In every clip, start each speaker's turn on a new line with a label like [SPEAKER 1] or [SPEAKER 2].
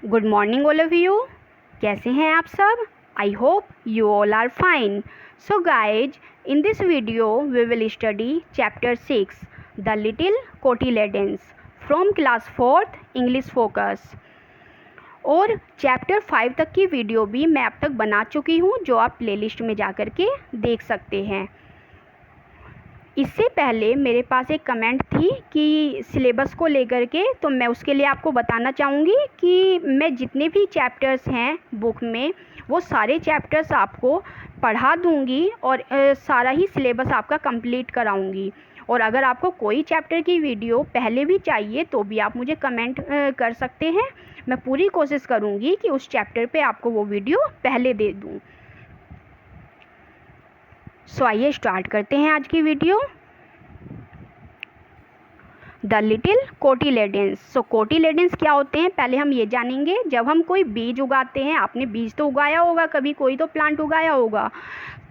[SPEAKER 1] Good morning all of you. कैसे हैं आप सब? I hope you all are fine. So guys, in this video we will study chapter 6 the little cotyledons from class 4th English focus. और chapter 5 तक की video भी मैं अब तक बना चुकी हूँ, जो आप प्लेलिस्ट में जा कर के देख सकते हैं। इससे पहले मेरे पास एक कमेंट थी कि सिलेबस को लेकर के, तो मैं उसके लिए आपको बताना चाहूँगी कि मैं जितने भी चैप्टर्स हैं बुक में, वो सारे चैप्टर्स आपको पढ़ा दूँगी और सारा ही सिलेबस आपका कंप्लीट कराऊँगी। और अगर आपको कोई चैप्टर की वीडियो पहले भी चाहिए तो भी आप मुझे कमेंट कर सकते हैं। मैं पूरी कोशिश करूँगी कि उस चैप्टर पे आपको वो वीडियो पहले दे दूँ। सो आइए स्टार्ट करते हैं आज की video. The little cotyledons. So cotyledons क्या होते हैं पहले हम ये जानेंगे। जब हम कोई बीज उगाते हैं, आपने बीज तो उगाया होगा कभी, कोई तो प्लांट उगाया होगा।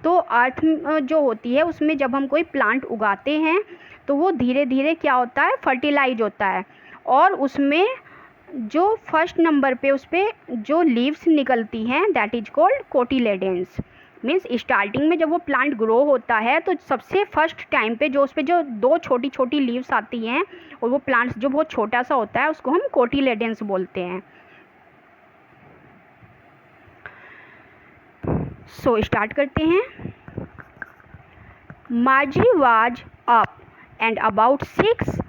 [SPEAKER 1] तो अर्थ जो होती है उसमें जब हम कोई प्लांट उगाते हैं तो वो धीरे धीरे क्या होता है, फर्टिलाइज होता है। और उसमें जो फर्स्ट नंबर पे उस पर जो लीव्स निकलती हैं that is called cotyledons. Means starting में जब वो प्लांट ग्रो होता है तो सबसे फर्स्ट टाइम पे जो उस पर जो दो छोटी छोटी लीव्स आती हैं और वो प्लांट्स जो बहुत छोटा सा होता है उसको हम कोटिलेडन्स बोलते हैं। सो स्टार्ट करते हैं। Marjorie was up and about 6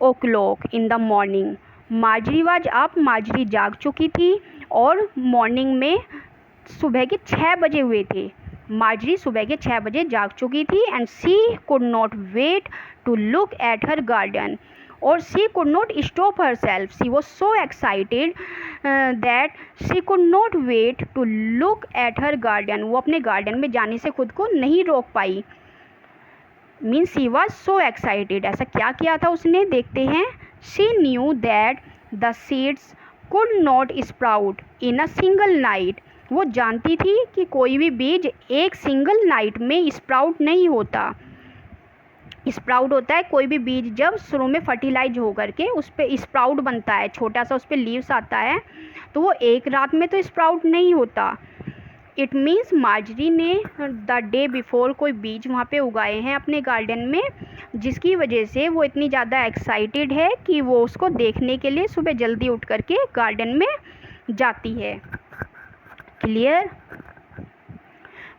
[SPEAKER 1] o'clock in the morning. Marjorie was up, Marjorie जाग चुकी थी और मॉर्निंग में सुबह के 6 बजे हुए थे। मार्जरी सुबह के 6 बजे जाग चुकी थी and she could not wait to look at her garden. और she could not stop herself, she was so excited that she could not wait to look at her garden. वो अपने garden में जाने से खुद को नहीं रोक पाई। Means she was so excited. ऐसा क्या किया था उसने, देखते हैं। She knew that the seeds could not sprout in a single night. वो जानती थी कि कोई भी बीज एक सिंगल नाइट में स्प्राउट नहीं होता। स्प्राउट होता है कोई भी बीज जब शुरू में फर्टिलाइज हो करके उस पर स्प्राउट बनता है, छोटा सा उस पर लीव्स आता है, तो वो एक रात में तो स्प्राउट नहीं होता। इट मीन्स मार्जरी ने द डे बिफोर कोई बीज वहाँ पे उगाए हैं अपने गार्डन में, जिसकी वजह से वो इतनी ज़्यादा एक्साइटेड है कि वो उसको देखने के लिए सुबह जल्दी उठ करके गार्डन में जाती है। Clear?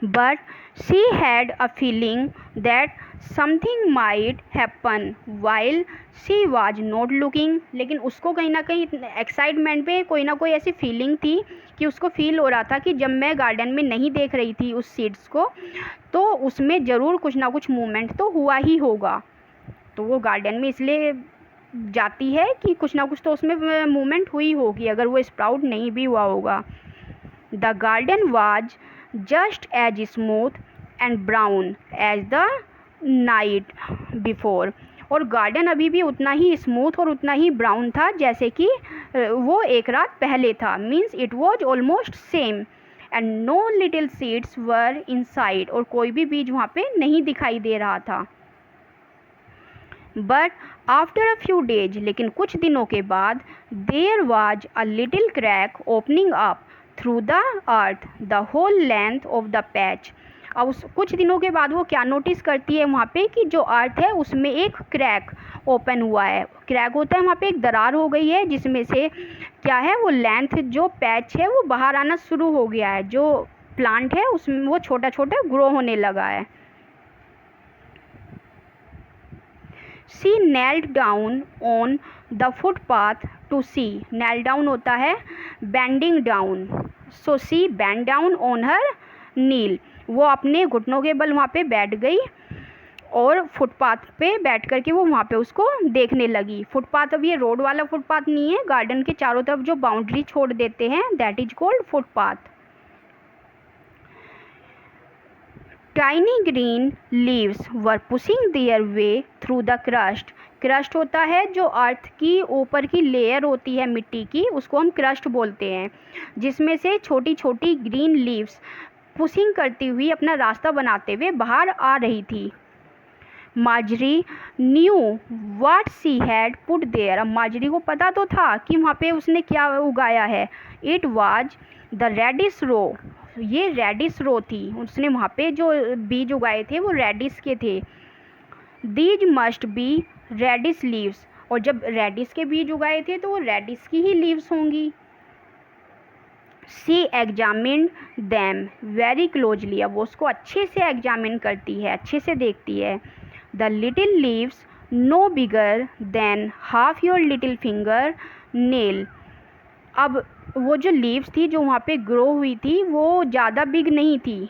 [SPEAKER 1] But she had a feeling that something might happen while she was not looking. लेकिन उसको कहीं ना कहीं एक्साइटमेंट पे कोई ना कोई ऐसी फीलिंग थी कि उसको फील हो रहा था कि जब मैं गार्डन में नहीं देख रही थी उस सीड्स को, तो उसमें ज़रूर कुछ ना कुछ मूवमेंट तो हुआ ही होगा। तो वो गार्डन में इसलिए जाती है कि कुछ ना कुछ तो उसमें मूवमेंट हुई होगी, अगर वो स्प्राउट नहीं भी हुआ होगा। The garden was just as smooth and brown as the night before. और गार्डन अभी भी उतना ही स्मूथ और उतना ही ब्राउन था जैसे कि वो एक रात पहले था। Means it was almost same and know little seeds were inside. और कोई भी बीज वहाँ पे नहीं दिखाई दे रहा था। But after a few days, लेकिन कुछ दिनों के बाद, there was a little crack opening up through the earth the whole length of the patch. अब उस कुछ दिनों के बाद वो क्या नोटिस करती है वहाँ पे कि जो अर्थ है उसमें एक क्रैक ओपन हुआ है। क्रैक होता है वहाँ पे एक दरार हो गई है जिसमें से क्या है, वो लेंथ जो पैच है वो बाहर आना शुरू हो गया है। जो प्लांट है उसमें वो छोटा छोटा ग्रो होने लगा है। She knelt down on the footpath to see. Knelt down होता है bending down. So she bent down on her knee. वो अपने घुटनों के बल वहाँ पे बैठ गई और फुटपाथ पे बैठ करके वो वहाँ पे उसको देखने लगी। फुटपाथ, अब ये रोड वाला फुटपाथ नहीं है, गार्डन के चारों तरफ जो बाउंड्री छोड़ देते हैं that is called footpath. Tiny green leaves were pushing their way through the crust. Crust होता है जो अर्थ की ऊपर की लेयर होती है मिट्टी की, उसको हम क्रस्ट बोलते हैं, जिसमें से छोटी छोटी ग्रीन लीव्स पुशिंग करती हुई अपना रास्ता बनाते हुए बाहर आ रही थी। Marjorie knew what she had put there. अब मार्जरी को पता तो था कि वहाँ पे उसने क्या उगाया है। इट वाज द रेडिश रो, ये रेडिश रो थी, उसने वहाँ पे जो बीज उगाए थे वो रेडिश के थे। These must be radish leaves, और जब रेडिश के बीज उगाए थे तो वो रेडिश की ही लीव्स होंगी। She examine them very closely, अब वो उसको अच्छे से एग्जामिन करती है, अच्छे से देखती है। The little leaves no bigger than half your little finger nail, अब वो जो लीव्स थी जो वहाँ पे ग्रो हुई थी वो ज़्यादा बिग नहीं थी,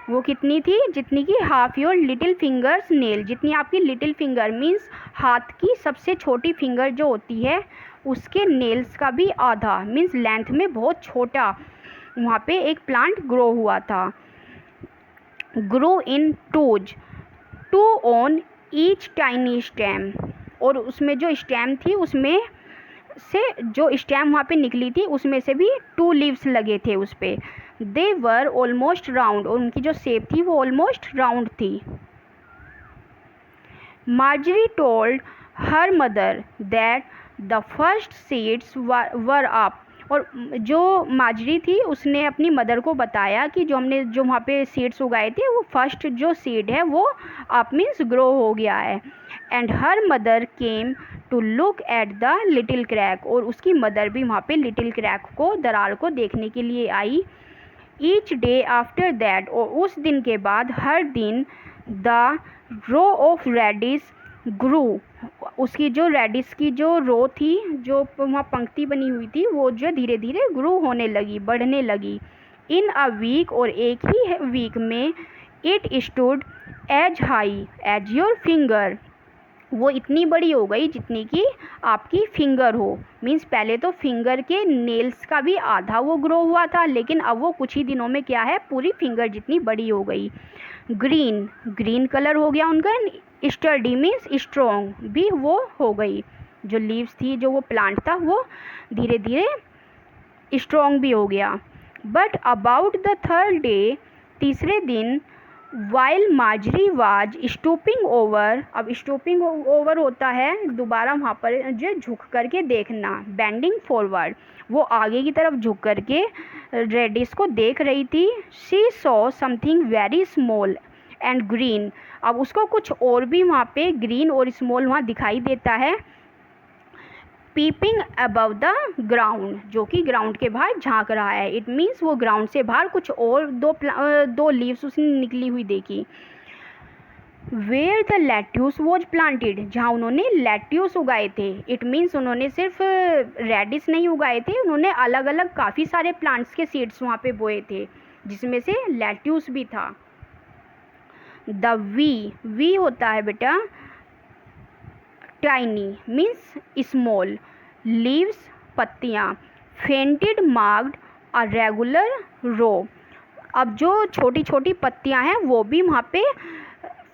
[SPEAKER 1] वो कितनी थी, जितनी की half your little fingers nail, जितनी आपकी लिटिल फिंगर मीन्स हाथ की सबसे छोटी फिंगर जो होती है उसके नेल्स का भी आधा, मीन्स लेंथ में बहुत छोटा वहाँ पे एक प्लांट ग्रो हुआ था। Grow in twos two on each tiny stem, और उसमें जो स्टेम थी उसमें से जो स्टेम वहाँ पे निकली थी उसमें से भी 2 लीव्स लगे थे उस पे। दे वर ऑलमोस्ट राउंड, और उनकी जो शेप थी वो ऑलमोस्ट राउंड थी। Marjorie told her mother that the first seeds were up, और जो मार्जरी थी उसने अपनी मदर को बताया कि जो वहाँ पे सीड्स उगाए थे वो फर्स्ट जो सीड है वो अप मीन्स ग्रो हो गया है। And her mother came to look at the little crack, और उसकी मदर भी वहाँ पे लिटिल क्रैक को, दरार को देखने के लिए आई। ईच डे आफ्टर दैट, और उस दिन के बाद हर दिन द रो ऑफ रेडिश ग्रू, उसकी जो रेडिश की जो रो थी, जो वहाँ पंक्ति बनी हुई थी वो जो धीरे धीरे ग्रो होने लगी, बढ़ने लगी। इन अ वीक, और एक ही वीक में it stood as high as your finger, वो इतनी बड़ी हो गई जितनी कि आपकी फिंगर हो, मीन्स पहले तो फिंगर के नेल्स का भी आधा वो ग्रो हुआ था, लेकिन अब वो कुछ ही दिनों में क्या है, पूरी फिंगर जितनी बड़ी हो गई। ग्रीन, ग्रीन कलर हो गया उनका। स्टर्डी मीन्स स्ट्रॉन्ग भी वो हो गई, जो लीव्स थी, जो वो प्लांट था वो धीरे धीरे स्ट्रॉन्ग भी हो गया। But about the third day, तीसरे दिन, while Marjorie was stooping over, अब स्टूपिंग ओवर होता है दोबारा वहाँ पर जो झुक करके देखना, बेंडिंग फॉरवर्ड, वो आगे की तरफ झुक करके रेडिश को देख रही थी। She saw something very small and green, अब उसको कुछ और भी वहाँ पे ग्रीन और स्मॉल वहाँ दिखाई देता है। पीपिंग अबव द ग्राउंड, जो कि ग्राउंड के बाहर झांक रहा है। इट मीन्स वो ग्राउंड से बाहर कुछ और दो लीव्स उसने निकली हुई देखी। Where the lettuce was planted, जहाँ उन्होंने लेट्यूस उगाए थे। इट मीन्स उन्होंने सिर्फ रेडिश नहीं उगाए थे, उन्होंने अलग अलग काफ़ी सारे प्लांट्स के सीड्स वहाँ पे बोए थे, जिसमें से लेट्यूस भी था। द वी होता है बेटा टाइनी मीन्स स्मॉल, लीव्स पत्तियाँ, फेंटेड मार्क्ड अ रेगुलर रो, अब जो छोटी छोटी पत्तियाँ हैं वो भी वहाँ पे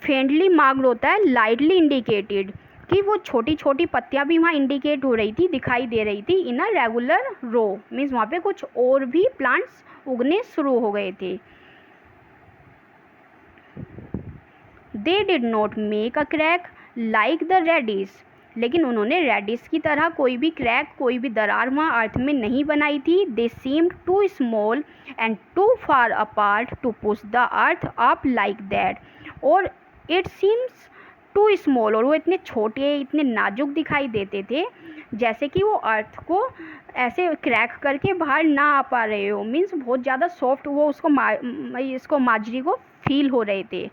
[SPEAKER 1] फेंटली मार्क्ड होता है, लाइटली इंडिकेटेड, कि वो छोटी छोटी पत्तियाँ भी वहाँ इंडिकेट हो रही थी, दिखाई दे रही थी। इन अ रेगुलर रो मीन्स वहाँ पे कुछ और भी प्लांट्स उगने शुरू हो गए थे। They did not make a crack like the radish, लेकिन उन्होंने रेडिश की तरह कोई भी क्रैक, कोई भी दरार वहाँ अर्थ में नहीं बनाई थी। They seemed too small and too far apart to push the earth up like that, और इट सीम्स टू स्मॉल, और वो इतने छोटे, इतने नाजुक दिखाई देते थे जैसे कि वो अर्थ को ऐसे क्रैक करके बाहर ना आ पा रहे हो, मीन्स बहुत ज़्यादा सॉफ्ट वो इसको मार्जरी को फील हो रहे थे।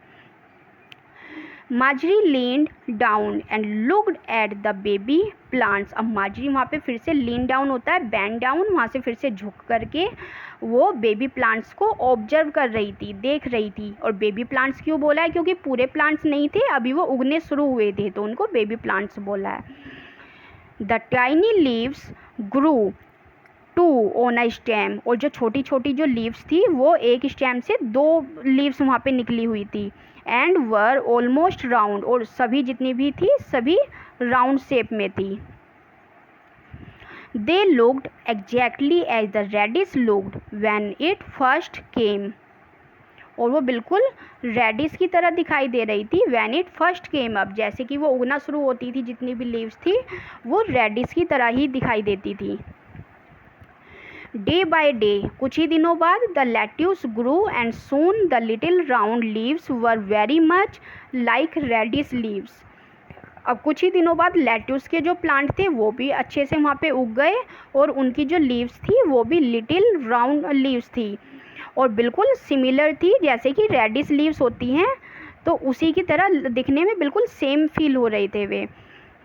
[SPEAKER 1] Marjorie leaned down and looked at the baby plants, अब मार्जरी वहाँ पे फिर से लीन डाउन होता है, बैंड डाउन, वहाँ से फिर से झुक करके वो बेबी प्लांट्स को ऑब्जर्व कर रही थी, देख रही थी। और बेबी प्लांट्स क्यों बोला है, क्योंकि पूरे प्लांट्स नहीं थे, अभी वो उगने शुरू हुए थे, तो उनको बेबी प्लांट्स बोला है। The tiny leaves grew two on a stem, और जो छोटी छोटी जो लीव्स थी वो एक स्टेम से 2 लीव्स वहाँ पे निकली हुई थी। एंड वर ऑलमोस्ट राउंड, और सभी जितनी भी थी सभी राउंड शेप में थी। They looked exactly as the radish looked when it first came, और वो बिल्कुल रेडिश की तरह दिखाई दे रही थी। When it first came up, जैसे कि वो उगना शुरू होती थी, जितनी भी लीव्स थी वो रेडिश की तरह ही दिखाई देती थी। डे बाय डे, कुछ ही दिनों बाद, the lettuce grew and soon the little round leaves were very much like radish leaves. अब कुछ ही दिनों बाद लेट्यूस के जो प्लांट थे वो भी अच्छे से वहाँ पे उग गए और उनकी जो लीव्स थी वो भी लिटिल राउंड लीव्स थी और बिल्कुल सिमिलर थी जैसे कि रेडिश लीव्स होती हैं, तो उसी की तरह दिखने में बिल्कुल सेम फील हो रहे थे वे।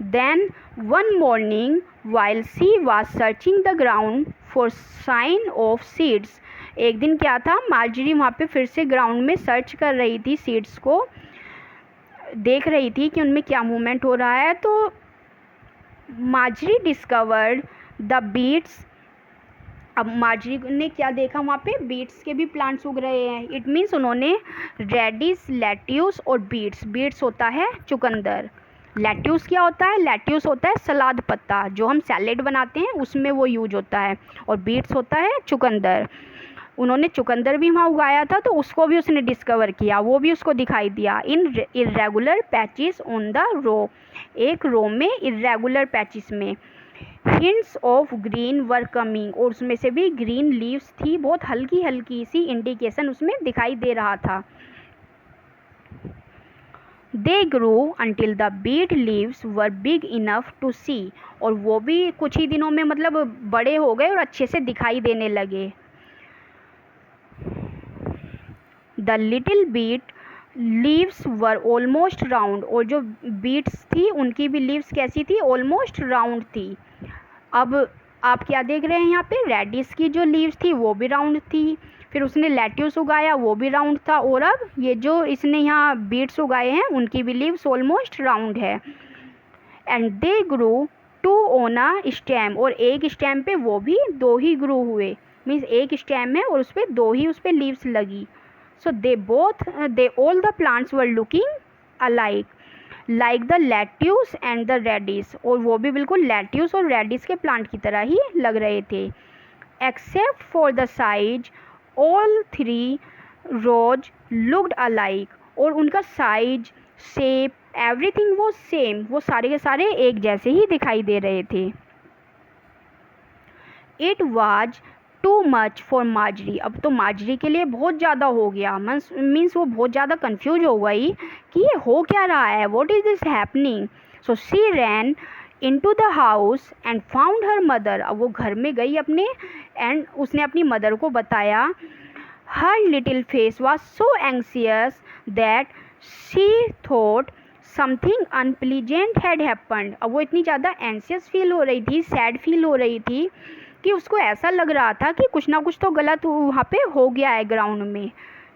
[SPEAKER 1] Then one morning while she was searching the ground for sign of seeds, एक दिन क्या था, मार्जरी वहाँ पे फिर से ग्राउंड में सर्च कर रही थी, सीड्स को देख रही थी कि उनमें क्या मूवमेंट हो रहा है। तो मार्जरी डिस्कवर्ड द बीट्स, अब मार्जरी ने क्या देखा, वहाँ पे बीट्स के भी प्लांट्स उग रहे हैं। इट मीन्स उन्होंने रेडिश, लेट्यूस और बीट्स, बीट्स होता है चुकंदर, लेट्यूस क्या होता है, लेट्यूस होता है सलाद पत्ता जो हम सैलेड बनाते हैं उसमें वो यूज होता है, और बीट्स होता है चुकंदर। उन्होंने चुकंदर भी वहाँ उगाया था तो उसको भी उसने डिस्कवर किया, वो भी उसको दिखाई दिया। In irregular patches on the row, एक रो में इरेगुलर पैचेस में। Hints of green were coming, और उसमें से भी ग्रीन लीव्स थी, बहुत हल्की हल्की सी इंडिकेशन उसमें दिखाई दे रहा था। They grow until the beet leaves were big enough to see, और वो भी कुछ ही दिनों में मतलब बड़े हो गए और अच्छे से दिखाई देने लगे। The little beet leaves were almost round, और जो बीट्स थी उनकी भी लीव्स कैसी थी, ऑलमोस्ट राउंड थी। अब आप क्या देख रहे हैं यहाँ पे, रेडिश की जो लीव्स थी वो भी राउंड थी, फिर उसने लेट्यूस उगाया वो भी राउंड था, और अब ये जो इसने यहाँ बीट्स उगाए हैं उनकी भी लीव्स ऑलमोस्ट राउंड है। And they grow two on a stem, और एक स्टेम पे वो भी दो ही ग्रो हुए, मीन्स एक स्टेम है और उस पर दो ही उस पर लीव्स लगी। सो they all the plants were looking alike like the lettuce and the radish, और वो भी बिल्कुल lettuce और radish के प्लांट की तरह ही लग रहे थे। except for the size, all three rows looked alike, और उनका साइज, शेप, एवरीथिंग वो सेम, वो सारे के सारे एक जैसे ही दिखाई दे रहे थे। It was too much for Marjorie, अब तो मार्जरी के लिए बहुत ज़्यादा हो गया, मीन्स वो बहुत ज़्यादा कंफ्यूज हो गई कि ये हो क्या रहा है, what is this happening. So she ran into the house and found her mother, अब वो घर में गई अपने एंड उसने अपनी मदर को बताया। Her little face was so anxious that she thought something unpleasant had happened, अब वो इतनी ज़्यादा एंसियस फील हो रही थी, सैड फील हो रही थी कि उसको ऐसा लग रहा था कि कुछ ना कुछ तो गलत वहाँ पे हो गया है ग्राउंड में,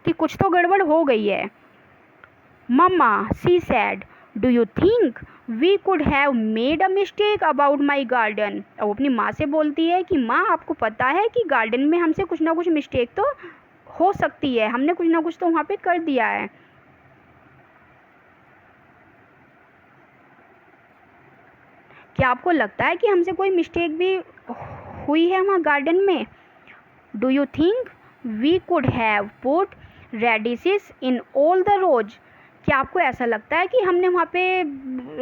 [SPEAKER 1] कि कुछ तो गड़बड़ हो गई है। मम्मा, she said, do you think we could have made a mistake about my garden, वो अपनी माँ से बोलती है कि माँ आपको पता है कि गार्डन में हमसे कुछ ना कुछ मिस्टेक तो हो सकती है, हमने कुछ ना कुछ तो वहाँ पे कर दिया है। क्या आपको लगता है कि हमसे कोई मिस्टेक भी हुई है वहाँ गार्डन में। Do you think we could have put radishes in all the rows, क्या आपको ऐसा लगता है कि हमने वहाँ पे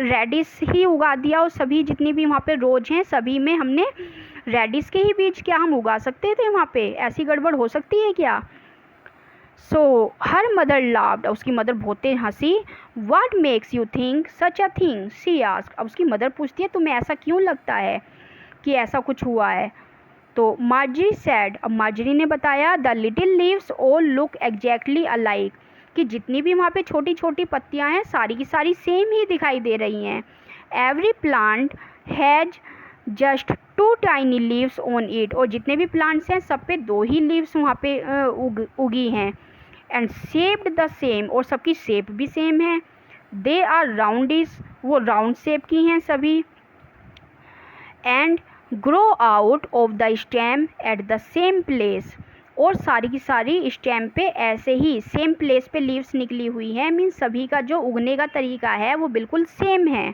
[SPEAKER 1] रेडिश ही उगा दिया और सभी जितनी भी वहाँ पे रोज हैं सभी में हमने रेडिश के ही बीज क्या हम उगा सकते थे वहाँ पे, ऐसी गड़बड़ हो सकती है क्या। सो हर मदर लाफ्ड, उसकी मदर बहुत तेज हंसी। What makes you think such a thing, she asked, अब उसकी मदर पूछती है तुम्हें ऐसा क्यों लगता है कि ऐसा कुछ हुआ है। तो मार्जरी सैड, अब मार्जरी ने बताया, the little leaves all look exactly alike, कि जितनी भी वहाँ पे छोटी छोटी पत्तियाँ हैं सारी की सारी सेम ही दिखाई दे रही हैं। Every plant has just two tiny leaves on it, और जितने भी प्लांट्स हैं सब पे दो ही लीव्स वहाँ पे उगी हैं। एंड शेप्ड द सेम, और सबकी शेप भी सेम है। दे आर राउंडिश, वो राउंड शेप की हैं सभी। And grow out of the stem at the same place, और सारी की सारी स्टेम पे ऐसे ही सेम प्लेस पे लीव्स निकली हुई हैं, मीन्स सभी का जो उगने का तरीका है वो बिल्कुल सेम है।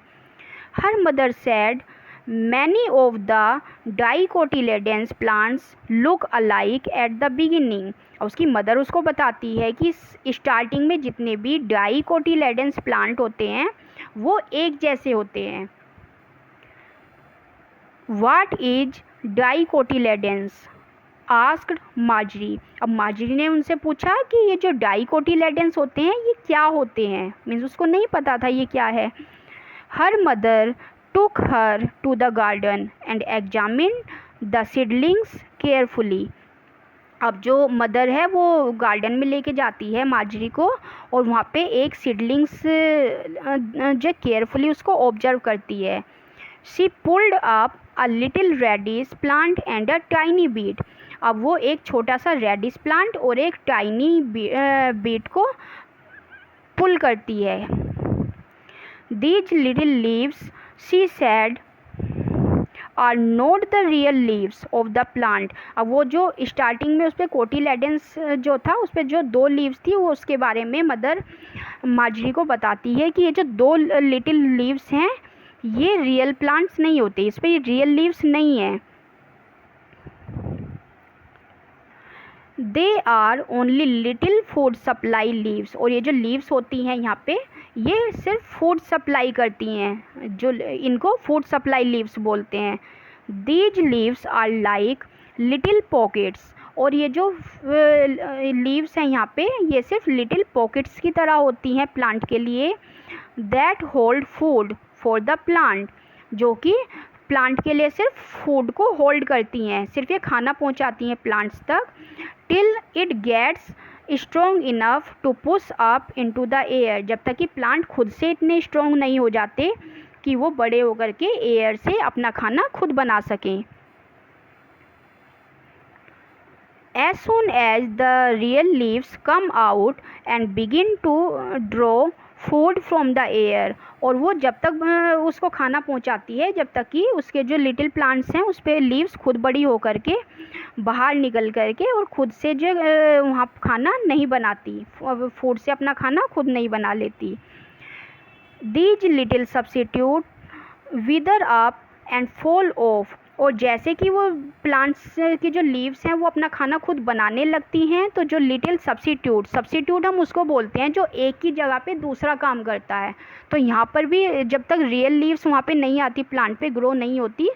[SPEAKER 1] Her mother said many of the dicotyledons plants look alike at the beginning. उसकी मदर उसको बताती है कि स्टार्टिंग में जितने भी डाइकोटिलेडेंस प्लांट होते हैं वो एक जैसे होते हैं। What is dicotyledons asked Marjorie. अब मार्जरी ने उनसे पूछा कि ये जो डाइकोटिलेडेंस होते हैं ये क्या होते हैं, मीन्स उसको नहीं पता था ये क्या है। Her mother took her to the garden and examined the seedlings carefully। अब जो मदर है वो गार्डन में लेके जाती है मार्जरी को और वहाँ पे एक सीडलिंग्स जो केयरफुली उसको ऑब्जर्व करती है। She pulled up a little radish plant and a tiny beet. अब वो एक छोटा सा रेडिश प्लांट और एक टाइनी बीट को पुल करती है। These little leaves, she said, are not the real leaves of the plant। अब वो जो स्टार्टिंग में उस पर कोटिलेडेंस जो था उस पर जो 2 लीव्स थी वो उसके बारे में मदर मार्जरी को बताती है कि ये जो 2 लिटिल लीव्स हैं ये रियल प्लांट्स नहीं होते, इस पर ये रियल लीव्स नहीं है। They are only little food supply leaves. और ये जो लीव्स होती हैं यहाँ पे ये सिर्फ फूड सप्लाई करती हैं, जो इनको फूड सप्लाई लीव्स बोलते हैं। These leaves are like little pockets. और ये जो लीव्स हैं यहाँ पे ये सिर्फ लिटिल पॉकेट्स की तरह होती हैं प्लांट के लिए। That hold food for the plant, जो कि प्लांट के लिए सिर्फ फूड को होल्ड करती हैं, सिर्फ ये खाना पहुँचाती हैं प्लांट्स तक। Till it gets strong enough to push up into the air. जब तक कि प्लांट खुद से इतने स्ट्रॉन्ग नहीं हो जाते कि वो बड़े होकर के एयर से अपना खाना खुद बना सकें। As soon as the real leaves come out and begin to draw food from the air। और वो जब तक उसको खाना पहुंचाती है जब तक कि उसके जो लिटिल प्लांट्स हैं उस पर लीव्स खुद बड़ी होकर के बाहर निकल करके और खुद से जो वहाँ खाना नहीं बनाती, फूड से अपना खाना खुद नहीं बना लेती। These little substitute wither up and fall off। और जैसे कि वो प्लांट्स की जो लीव्स हैं वो अपना खाना खुद बनाने लगती हैं तो जो लिटिल सब्सिट्यूट हम उसको बोलते हैं जो एक की जगह पे दूसरा काम करता है। तो यहाँ पर भी जब तक रियल लीव्स वहाँ पे नहीं आती, प्लांट पे ग्रो नहीं होती,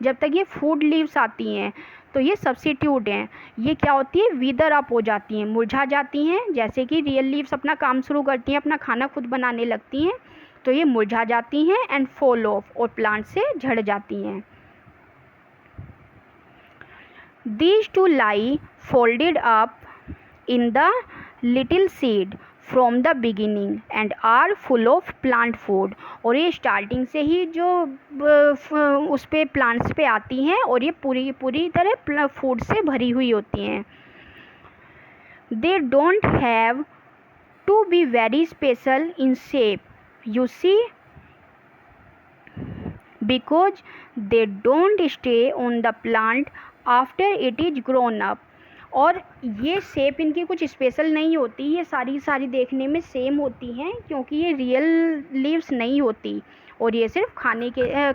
[SPEAKER 1] जब तक ये फूड लीव्स आती हैं तो ये सब्सिट्यूट हैं। ये क्या होती है, विदर अप हो जाती हैं, मुरझा जाती हैं। जैसे कि रियल लीव्स अपना काम शुरू करती हैं, अपना खाना खुद बनाने लगती हैं तो ये मुरझा जाती हैं एंड फॉल ऑफ, और प्लांट से झड़ जाती हैं। These two lie folded up in the little seed from the beginning and are full of plant food। और ये स्टार्टिंग से ही जो उस पे प्लांट्स पे आती हैं और ये पूरी तरह फूड से भरी हुई होती हैं। They don't have to be very special in shape, you see, because they don't stay on the plant after it is grown up. और ये शेप इनकी कुछ स्पेशल नहीं होती, ये सारी देखने में सेम होती हैं क्योंकि ये रियल लीव्स नहीं होती और ये सिर्फ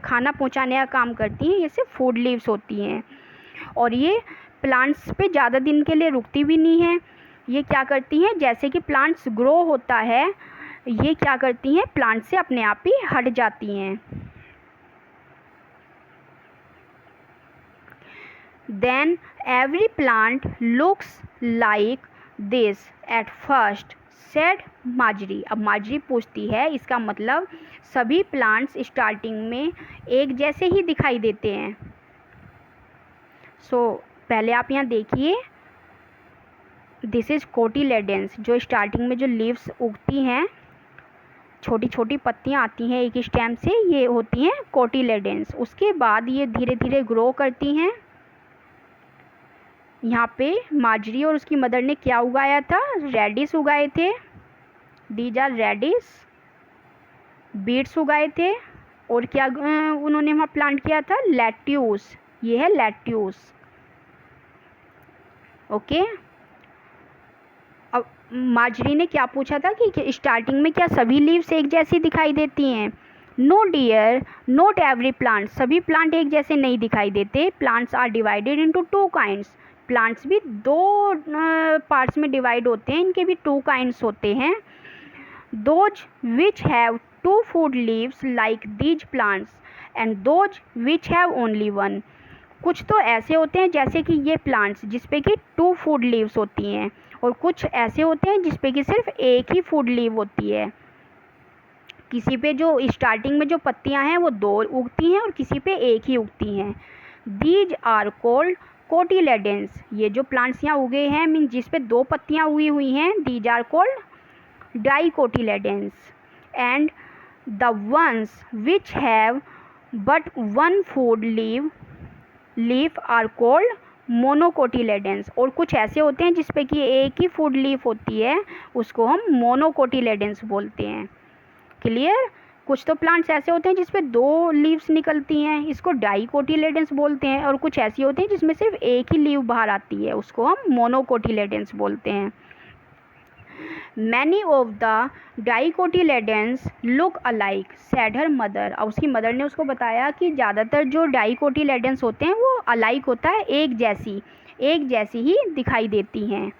[SPEAKER 1] खाना पहुंचाने का काम करती हैं, ये सिर्फ फूड लीव्स होती हैं। और ये प्लांट्स पे ज़्यादा दिन के लिए रुकती भी नहीं हैं। ये क्या करती हैं, जैसे कि प्लांट्स ग्रो होता है ये क्या करती हैं, प्लांट से अपने आप ही हट जाती हैं। Then every plant looks like this at first, said Marjorie. अब मार्जरी पूछती है इसका मतलब सभी प्लांट्स स्टार्टिंग में एक जैसे ही दिखाई देते हैं। पहले आप यहाँ देखिए, दिस इज कोटिलेडेंस, जो स्टार्टिंग में जो लीव्स उगती हैं, छोटी छोटी पत्तियाँ आती हैं एक स्टेम से, ये होती हैं कोटिलेडेंस। उसके बाद ये धीरे धीरे ग्रो करती हैं। यहाँ पे मार्जरी और उसकी मदर ने क्या उगाया था, रेडिस उगाए थे, दीज आर रेडिस, बीट्स उगाए थे, और क्या उन्होंने वहाँ प्लांट किया था, लेट्यूस, ये है लेट्यूस। ओके, अब मार्जरी ने क्या पूछा था कि स्टार्टिंग में क्या सभी लीव्स एक जैसी दिखाई देती हैं। No dear, not every plant, सभी प्लांट एक जैसे नहीं दिखाई देते। Plants are divided into two kinds, plants भी दो पार्ट्स में डिवाइड होते हैं, इनके भी टू काइंड्स होते हैं। Those which have two food leaves like these plants and those which have only one, कुछ तो ऐसे होते हैं जैसे कि ये प्लांट्स जिसपे कि टू फूड लीव्स होती हैं, और कुछ ऐसे होते हैं जिसपे कि सिर्फ एक ही फूड लीव होती है। किसी पे जो स्टार्टिंग में जो पत्तियां हैं वो दो उगती हैं और किसी पे एक ही उगती हैं। दीज आर कॉल्ड कोटिलेडेंस, ये जो प्लांट्स यहाँ उगे हैं मीन जिस पे दो पत्तियां उगी हुई हैं, these are called dicotyledons. And the ones which have but one food leaf are called monocotyledons, और कुछ ऐसे होते हैं जिसपे कि एक ही फूड लीफ होती है, उसको हम मोनोकोटिलेडेंस बोलते हैं। क्लियर? कुछ तो प्लांट्स ऐसे होते हैं जिसपे दो लीव्स निकलती हैं, इसको डाइकोटिलेडेंस बोलते हैं, और कुछ ऐसी होती हैं जिसमें सिर्फ एक ही लीव बाहर आती है, उसको हम मोनोकोटिलेडेंस बोलते हैं। Many of the dicotyledons look alike said her mother, और उसकी मदर ने उसको बताया कि ज़्यादातर जो डाइकोटिलेडेंस होते हैं वो अलाइक होता है, एक जैसी ही दिखाई देती हैं।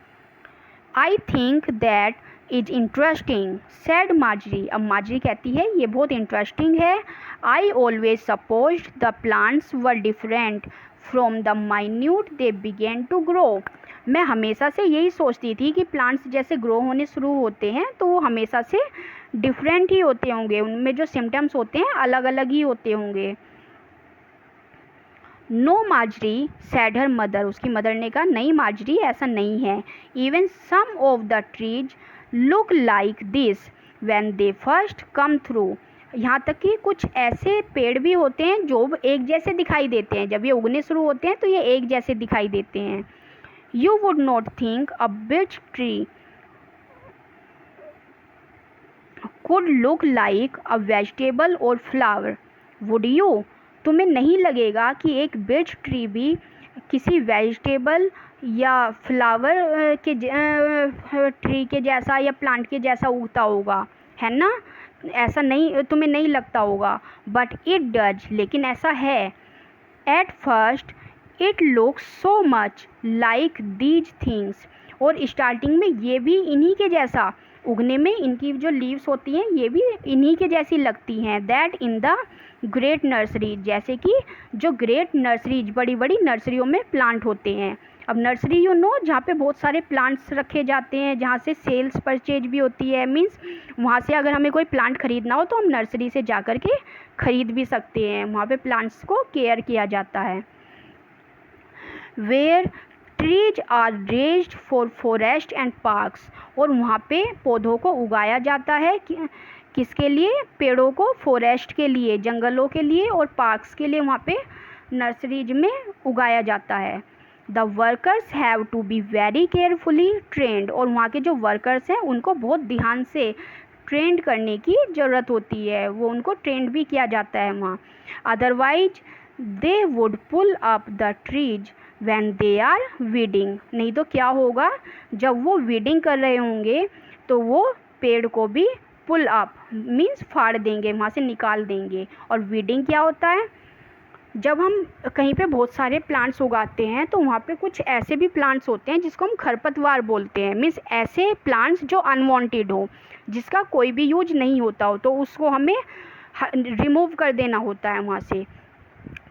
[SPEAKER 1] I think that is interesting said Marjorie, अब मार्जरी कहती है ये बहुत इंटरेस्टिंग है। I always suppose the plants were different from the minute they began to grow, मैं हमेशा से यही सोचती थी कि प्लांट्स जैसे ग्रो होने शुरू होते हैं तो वो हमेशा से डिफरेंट ही होते होंगे, उनमें जो सिम्टम्स होते हैं अलग अलग ही होते होंगे। No Marjorie said her mother, उसकी मदर ने कहा नहीं मार्जरी ऐसा नहीं है। Even some of the trees look like this when they first come through, यहाँ तक कि कुछ ऐसे पेड़ भी होते हैं जो एक जैसे दिखाई देते हैं, जब ये उगने शुरू होते हैं तो ये एक जैसे दिखाई देते हैं। You would not think a birch tree could look like a vegetable or flower, would you? तुम्हें नहीं लगेगा कि एक birch ट्री भी किसी वेजिटेबल या फ्लावर के ट्री के जैसा या प्लांट के जैसा उगता होगा, है ना? ऐसा नहीं, तुम्हें नहीं लगता होगा, बट इट डज, लेकिन ऐसा है। At first it looks so much like these things, और स्टार्टिंग में ये भी इन्हीं के जैसा, उगने में इनकी जो लीव्स होती हैं ये भी इन्हीं के जैसी लगती हैं। That in the great nursery, जैसे कि जो ग्रेट नर्सरीज बड़ी बड़ी नर्सरियों में प्लांट होते हैं। अब नर्सरी यू नो जहाँ पे बहुत सारे प्लांट्स रखे जाते हैं, जहाँ से सेल्स परचेज भी होती है, मीन्स वहाँ से अगर हमें कोई प्लांट ख़रीदना हो तो हम नर्सरी से जा कर के ख़रीद भी सकते हैं, वहाँ पे प्लांट्स को केयर किया जाता है। Where trees are raised for forest and parks, और वहाँ पे पौधों को उगाया जाता है किसके लिए? पेड़ों को फॉरेस्ट के लिए, जंगलों के लिए, और पार्क्स के लिए वहाँ पे नर्सरीज में उगाया जाता है। The workers have to be very carefully trained, और वहाँ के जो वर्कर्स हैं उनको बहुत ध्यान से ट्रेंड करने की ज़रूरत होती है, वो उनको ट्रेंड भी किया जाता है वहाँ। Otherwise they would pull up the trees when they are weeding, नहीं तो क्या होगा जब वो वीडिंग कर रहे होंगे तो वो पेड़ को भी पुल अप मीन्स फाड़ देंगे, वहाँ से निकाल देंगे। और वीडिंग क्या होता है? जब हम कहीं पे बहुत सारे प्लांट्स उगाते हैं तो वहाँ पे कुछ ऐसे भी प्लांट्स होते हैं जिसको हम खरपतवार बोलते हैं, मीन्स ऐसे प्लांट्स जो अनवांटेड हो, जिसका कोई भी यूज नहीं होता हो, तो उसको हमें रिमूव कर देना होता है वहाँ से।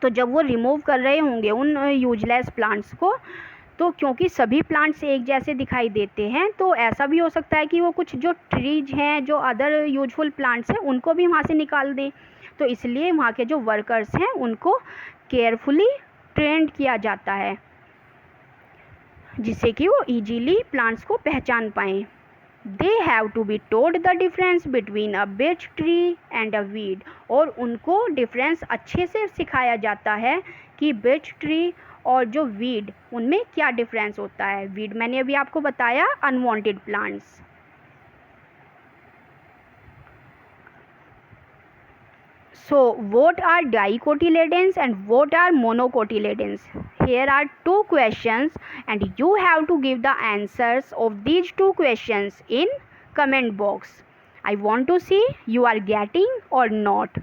[SPEAKER 1] तो जब वो रिमूव कर रहे होंगे उन यूजलेस प्लांट्स को, तो क्योंकि सभी प्लांट्स एक जैसे दिखाई देते हैं तो ऐसा भी हो सकता है कि वो कुछ जो ट्रीज हैं, जो अदर यूजफुल प्लांट्स हैं, उनको भी वहाँ से निकाल दें। तो इसलिए वहाँ के जो वर्कर्स हैं उनको केयरफुली ट्रेंड किया जाता है, जिससे कि वो इजीली प्लांट्स को पहचान पाएँ। They have to be told the difference between a birch tree and a weed, और उनको डिफरेंस अच्छे से सिखाया जाता है कि birch ट्री और जो वीड, उनमें क्या डिफरेंस होता है। वीड मैंने अभी आपको बताया unwanted plants. So what are dicotyledons and what are monocotyledons? Here are two questions and you have to give the answers of these two questions in comment box. I want to see you are getting or not.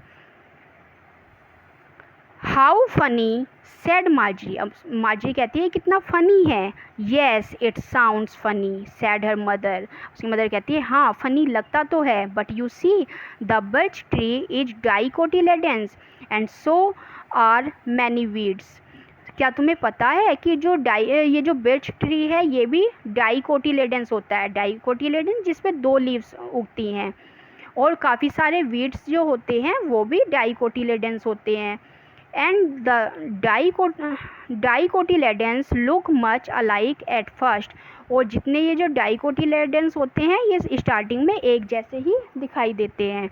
[SPEAKER 1] How funny said Marjorie. अब Marjorie कहती है कितना funny है। Yes it sounds funny said her mother. उसकी mother कहती है हाँ funny लगता तो है, but you see the birch tree is dicotyledons and so are many weeds. क्या तुम्हें पता है कि ये जो बिर्च ट्री है ये भी डाइकोटिलेडेंस होता है। डाइकोटिलेडेंस जिसपे 2 लीव्स उगती हैं, और काफ़ी सारे वीड्स जो होते हैं वो भी डाइकोटिलेडेंस होते हैं। And the dicotyledons look much alike at first. और जितने ये जो डाइकोटिलेडेंस होते हैं ये स्टार्टिंग में एक जैसे ही दिखाई देते हैं।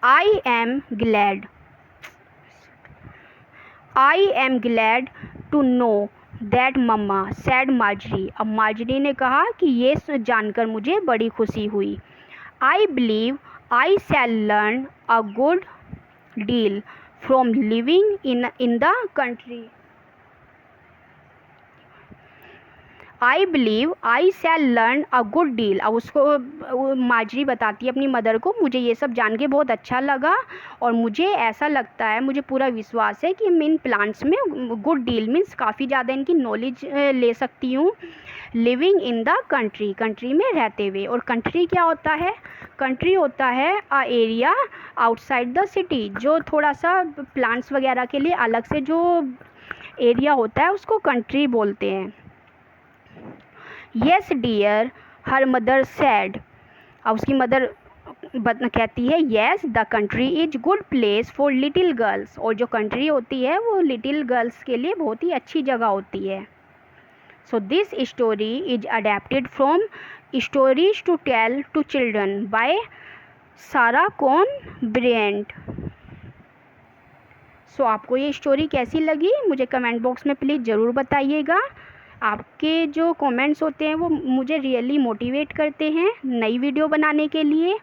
[SPEAKER 1] I am glad to know that mamma said Marjorie. अब मार्जरी ने कहा कि ये जानकर मुझे बड़ी खुशी हुई। I believe I shall learn a good deal from living in the country. I believe I shall learn a good deal. अब उसको मार्जरी बताती है अपनी मदर को, मुझे ये सब जान के बहुत अच्छा लगा और मुझे ऐसा लगता है, मुझे पूरा विश्वास है कि मैं इन प्लांट्स में गुड डील मीन्स काफ़ी ज़्यादा इनकी नॉलेज ले सकती हूँ। Living in the country, country में रहते हुए। और कंट्री क्या होता है? कंट्री होता है अ एरिया आउटसाइड द सिटी, जो थोड़ा सा प्लांट्स वगैरह के लिए अलग से जो एरिया होता है उसको कंट्री बोलते हैं। Yes dear her mother said. अब उसकी मदर कहती है yes the country is good place for little girls. और जो कंट्री होती है वो लिटिल गर्ल्स के लिए बहुत ही अच्छी जगह होती है। So this story is adapted from stories to tell to children by Sara Cone Bryant. सो आपको ये स्टोरी कैसी लगी मुझे कमेंट बॉक्स में प्लीज़ ज़रूर बताइएगा। आपके जो कमेंट्स होते हैं वो मुझे रियली मोटिवेट करते हैं नई वीडियो बनाने के लिए,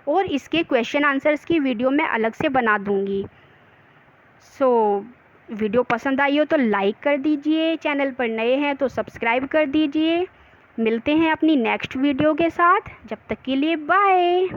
[SPEAKER 1] और इसके क्वेश्चन आंसर्स की वीडियो मैं अलग से बना दूँगी। सो वीडियो पसंद आई हो तो लाइक कर दीजिए, चैनल पर नए हैं तो सब्सक्राइब कर दीजिए। मिलते हैं अपनी नेक्स्ट वीडियो के साथ, जब तक के लिए बाय।